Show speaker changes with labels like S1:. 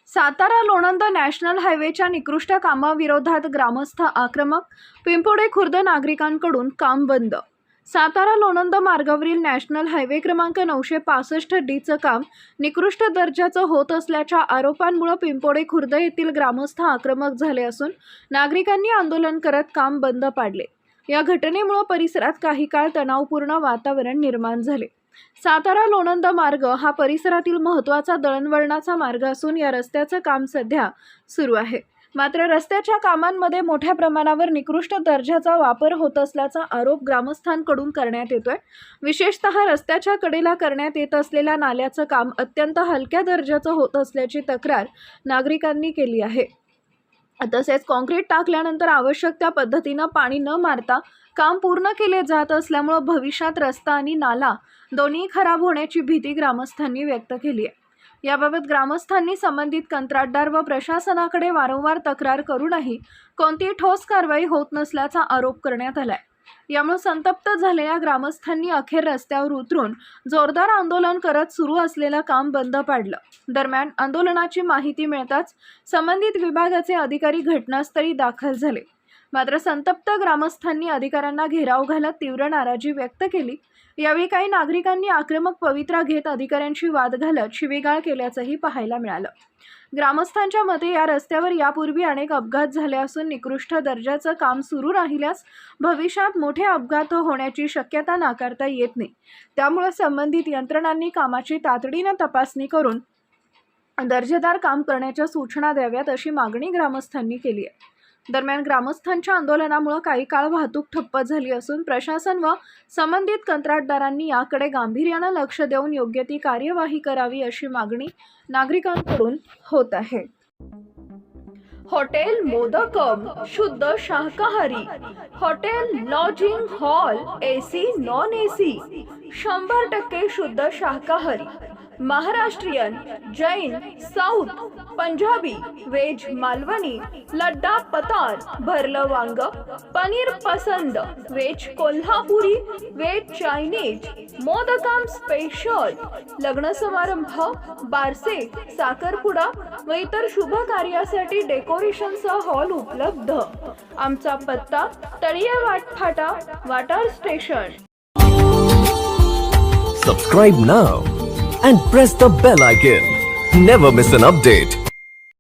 S1: Satara Lonand national हायवेच्या निकृष्ट कामाविरोधात ग्रामस्थ आक्रमक. पिंपोडे खुर्द नागरिकांकडून काम बंद. सातारा लोणंद मार्गावरील नॅशनल हायवे क्रमांक 965D चं काम निकृष्ट दर्जाचं होत असल्याच्या आरोपांमुळे पिंपोडे खुर्द येथील ग्रामस्थ आक्रमक झाले असून नागरिकांनी आंदोलन करत काम बंद पाडले. या घटनेमुळे परिसरात काही काळ तणावपूर्ण वातावरण निर्माण झाले. सातारा लोणंद मार्ग हा परिसरातील महत्त्वाचा दळणवळणाचा मार्ग असून या रस्त्याचं काम सध्या सुरू आहे. मात्र रस्त्याच्या कामांमध्ये मोठ्या प्रमाणावर निकृष्ट दर्जाचा वापर होत असल्याचा आरोप ग्रामस्थांकडून करण्यात येतोय. विशेषतः रस्त्याच्या कडेला करण्यात येत असलेल्या नाल्याचं काम अत्यंत हलक्या दर्जाचं होत असल्याची तक्रार नागरिकांनी केली आहे. तसेच काँक्रीट टाकल्यानंतर आवश्यक त्या पद्धतीनं पाणी न मारता काम पूर्ण केले जात असल्यामुळे भविष्यात रस्ता आणि नाला दोन्ही खराब होण्याची भीती ग्रामस्थांनी व्यक्त केली आहे. याबाबत ग्रामस्थांनी संबंधित कंत्राटदार व प्रशासनाकडे वारंवार तक्रार करूनही कोणतीही ठोस कारवाई होत नसल्याचा आरोप करण्यात आलाय. यामुळे संतप्त झालेल्या ग्रामस्थांनी अखेर रस्त्यावर उतरून जोरदार आंदोलन करत सुरू असलेलं काम बंद पाडलं. दरम्यान आंदोलनाची माहिती मिळताच संबंधित विभागाचे अधिकारी घटनास्थळी दाखल झाले. मात्र संतप्त ग्रामस्थांनी अधिकाऱ्यांना घेराव घालत तीव्र नाराजी व्यक्त केली. यावेळी काही नागरिकांनी आक्रमक पवित्रा घेत अधिकाऱ्यांशी वाद घालत शिवीगाळ केल्याचंही पाहायला मिळालं. ग्रामस्थांच्या मते या रस्त्यावर यापूर्वी अनेक अपघात झाले असून निकृष्ट दर्जाचं काम सुरू राहिल्यास भविष्यात मोठे अपघात होण्याची शक्यता नाकारता येत नाही. त्यामुळे संबंधित यंत्रणांनी कामाची तातडीनं तपासणी करून दर्जेदार काम करण्याच्या सूचना द्याव्यात अशी मागणी ग्रामस्थांनी केली आहे. दरम्यान ग्रामस्थांच्या आंदोलनामुळे काही काळ वाहतूक ठप्प झाली असून प्रशासन व संबंधित कंत्राटदारांनी याकडे गांभीर्यानं लक्ष देऊन योग्य ती कार्यवाही करावी अशी मागणी नागरिकांकडून होत आहे. हॉटेल मोदकम शुद्ध शाकाहारी. Hotel lodging hall AC non AC 100% शुद्ध शाकाहारी. महाराष्ट्रीयन, जैन, साऊथ, पंजाबी, वेज, मालवणी, लड्डा पतार, भरलं वांग, पनीर पसंद, veg Kolhapuri, veg Chinese, Modakam special, लग्न समारंभ, बारसे, साखरपुडा व इतर शुभ कार्यासाठी डेकोरेशनचा हॉल उपलब्ध. आमचा पत्ता तळीये फाटा, Watar station.
S2: Subscribe now and press the bell icon. Never miss an update.